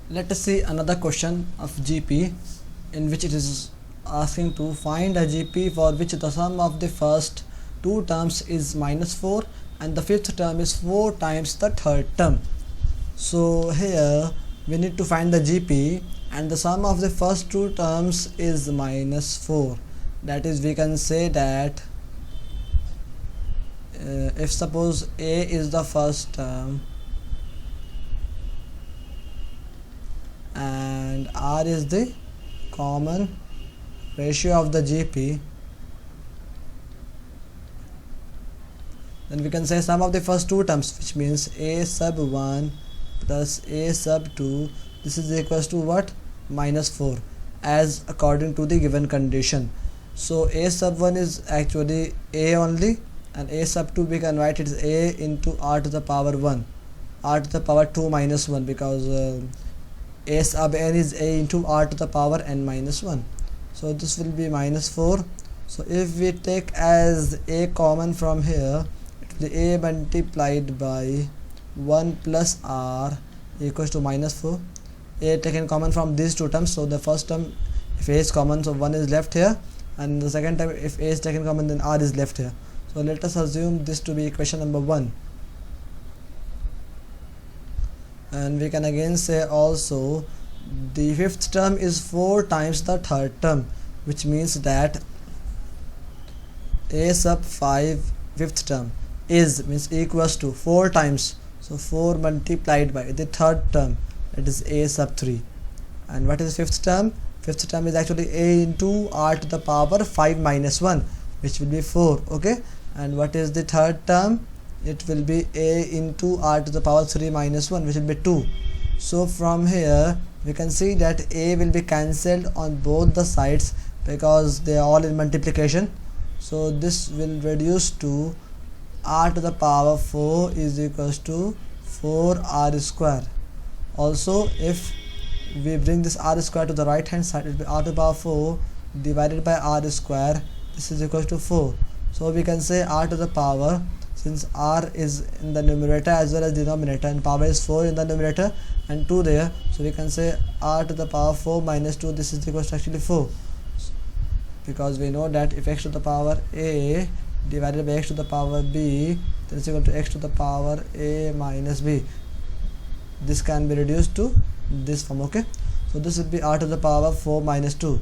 Let us see another question of GP in which it is asking to find a GP for which the sum of the first two terms is -4 and the fifth term is 4 times the third term. So here we need to find the GP and the sum of the first two terms is -4. That is, we can say that if suppose A is the first term and R is the common ratio of the GP, then we can say sum of the first two terms, which means A sub 1 plus A sub 2, this is equals to what? -4, as according to the given condition. So A sub 1 is actually A only, and A sub 2 we can write it as A into R to the power 1, R to the power 2 minus 1, because A sub n is A into R to the power n minus 1. So this will be -4. So if we take as A common from here, it will be A multiplied by 1 plus R equals to -4. A taken common from these two terms, so the first term if A is common, so 1 is left here, and the second time if A is taken common, then R is left here. So let us assume this to be equation number 1, and we can again say also the fifth term is 4 times the third term, which means that A sub 5 fifth term is means equals to 4 times, so 4 multiplied by the third term, that is A sub 3. And what is fifth term? Fifth term is actually A into R to the power 5 minus 1, which will be 4. Okay, and what is the third term? It will be A into R to the power 3 minus 1, which will be 2. So from here we can see that A will be cancelled on both the sides because they are all in multiplication. So this will reduce to R to the power 4 is equals to 4R square. Also, if we bring this R square to the right hand side, it will be R to the power 4 divided by R square. This is equals to 4. So we can say R to the power, since R is in the numerator as well as denominator, and power is 4 in the numerator and 2 there, so we can say R to the power 4 minus 2, this is equals to actually 4, because we know that if x to the power A divided by x to the power B, then it's equal to x to the power A minus B. This can be reduced to this form. Okay, so this will be R to the power 4 minus 2.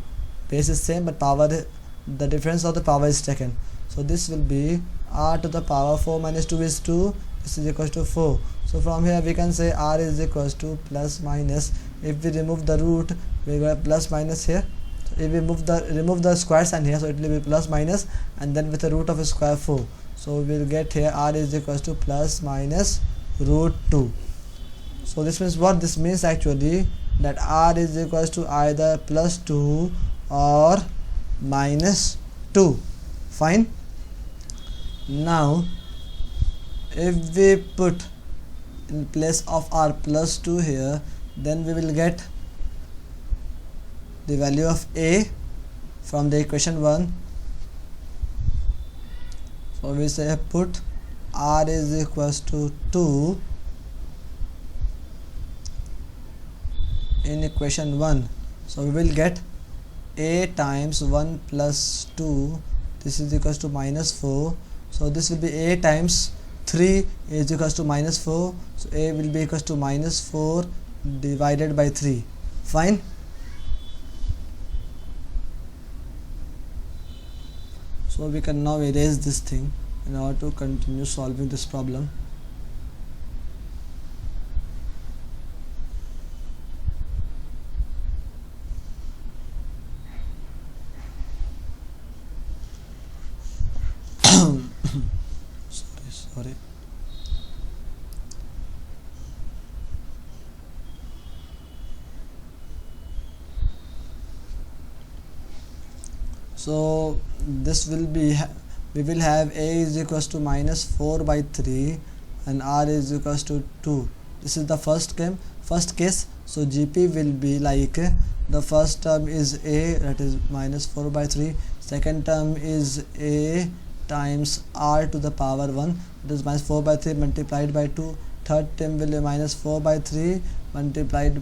Base is same, but power, the difference of the power is taken. So this will be R to the power 4 minus 2 is 2. This is equals to 4. So from here we can say R is equals to plus minus. If we remove the root, we will have plus minus here. So if we remove the square sign here, so it will be plus minus, and then with the root of a square 4. So we will get here R is equals to plus minus root 2. So this means what? This means actually that R is equals to either plus 2 or minus 2. Fine. Now if we put in place of R plus 2 here, then we will get the value of A from the equation 1. So we say put R is equals to 2 in equation 1. So we will get A times 1 plus 2, this is equals to -4. So this will be A times 3 is equals to -4. So A will be equals to -4 divided by 3. Fine. So we can now erase this thing in order to continue solving this problem. Sorry. So this will be, we will have A is equals to -4 by 3 and R is equals to 2. This is the first case. So GP will be like the first term is A, that is -4 by 3. Second term is A times R to the power 1, that is -4 by 3 multiplied by 2. Third term will be -4 by 3 multiplied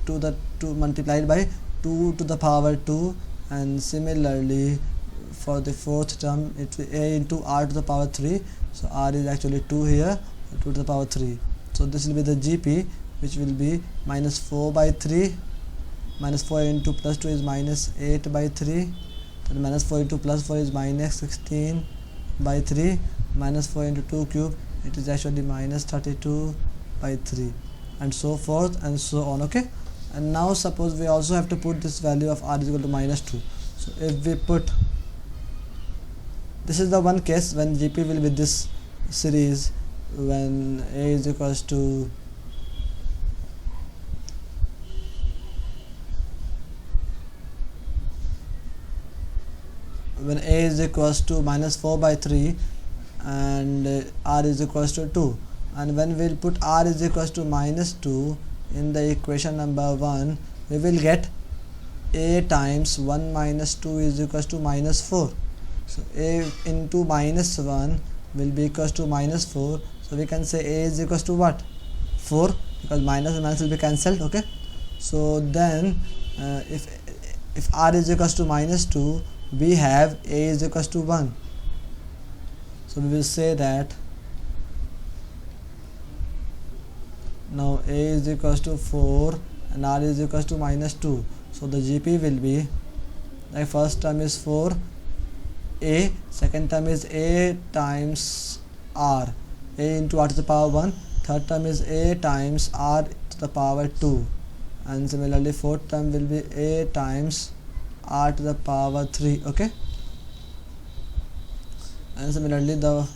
to the 2 multiplied by 2 to the power 2, and similarly for the fourth term it will a into r to the power 3. So r is actually 2 here, 2 to the power 3. So this will be the GP, which will be minus 4 by 3. Minus 4 into plus 2 is minus 8 by 3. Then minus 4 into plus 4 is minus 16 by 3. Minus 4 into 2 cube, it is actually minus 32 by 3, and so forth and so on. Okay, and now suppose we also have to put this value of r is equal to minus 2. So if we put, this is the one case when GP will be this series, when a is equals to minus 4 by 3 and r is equals to 2, and when we'll put r is equals to minus 2 in the equation number 1, we will get a times 1 minus 2 is equals to minus 4. So a into minus 1 will be equals to minus 4. So we can say a is equals to what? 4, because minus and minus will be cancelled. Okay, so then if r is equals to minus 2, we have a is equals to 1. So we will say that now a is equals to 4 and r is equals to minus 2. So the GP will be, the first term is 4 a, second term is a times r, a into r to the power 1, third term is a times r to the power 2, and similarly fourth term will be a times r to the power 3. Okay, and similarly the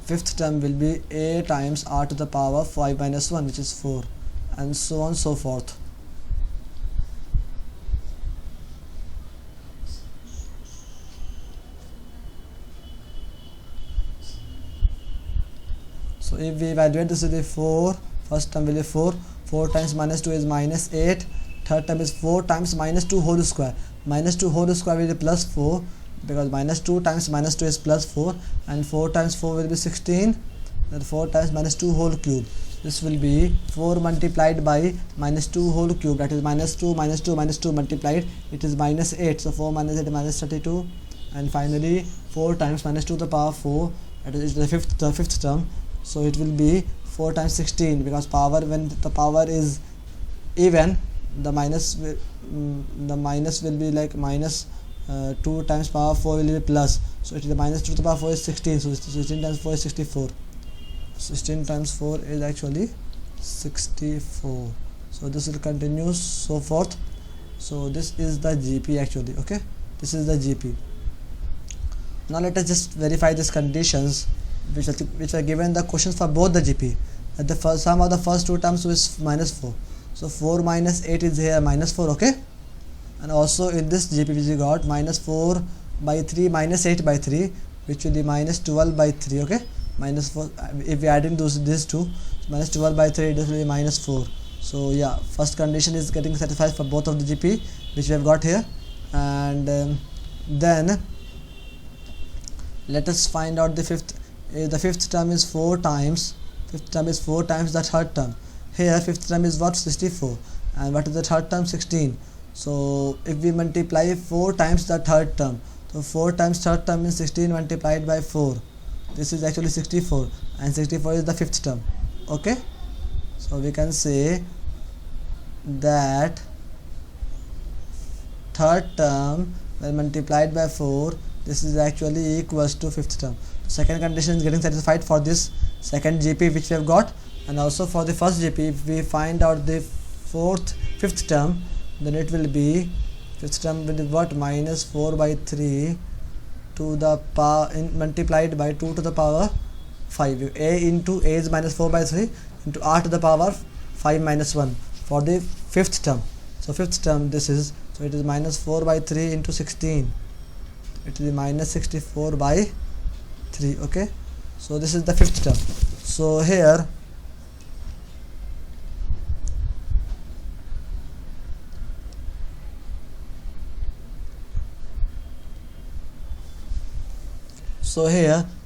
fifth term will be a times r to the power 5 minus 1, which is 4, and so on so forth. So if we evaluate this, will be 4, first term will be 4, 4 times minus 2 is minus 8, third term is 4 times minus 2 whole square, minus 2 whole square will be plus 4, because minus 2 times minus 2 is plus 4, and 4 times 4 will be 16, then 4 times minus 2 whole cube, this will be 4 multiplied by minus 2 whole cube, that is minus 2 minus 2 minus 2 multiplied, it is minus 8, so 4 minus 8 is minus 32, and finally 4 times minus 2 to the power 4, that is the fifth term, so it will be 4 times 16, because power, when the power is even, the minus will be like minus 2 times power 4 will be plus, so it is the minus 2 to the power 4 is 16, so 16 times 4 is 64, 16 times 4 is actually 64. So this will continue so forth. So this is the GP actually. Okay, this is the GP. Now let us just verify these conditions which are given the questions for both the GP. That the first sum of the first two terms is minus 4. So 4 minus 8 is here minus 4. Okay, and also in this GP which we got minus 4 by 3 minus 8 by 3, which will be minus 12 by 3. Okay, minus 4, if we add in these two, minus 12 by 3, it will be minus 4. So yeah, first condition is getting satisfied for both of the GP which we have got here. And then let us find out the fifth. The fifth term is 4 times the third term. Here fifth term is what? 64, and what is the third term? 16. So if we multiply 4 times the third term, so 4 times third term is 16 multiplied by 4, this is actually 64, and 64 is the fifth term. Okay, so we can say that third term when multiplied by 4, this is actually equals to fifth term. Second condition is getting satisfied for this second GP which we have got, and also for the first GP, if we find out the fifth term, then it will be, fifth term will be what? Minus 4 by 3 to the power multiplied by 2 to the power 5. A into A is minus 4 by 3 into R to the power 5 minus 1 for the fifth term. So fifth term this is, so it is minus 4 by 3 into 16, it will be minus 64 by 3. Okay, so this is the fifth term. So here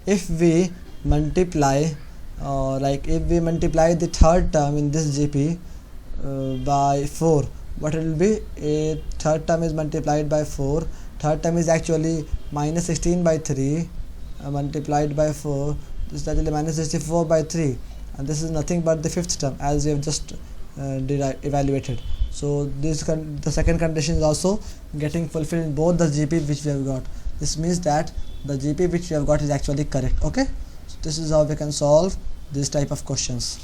if we multiply if we multiply the third term in this GP by 4, what it will be? A third term is multiplied by 4. Third term is actually minus 16 by 3 multiplied by 4. This is actually minus 64 by 3, and this is nothing but the fifth term as we have just evaluated. So the second condition is also getting fulfilled in both the GP which we have got. This means that the GP which we have got is actually correct. Okay, so this is how we can solve this type of questions.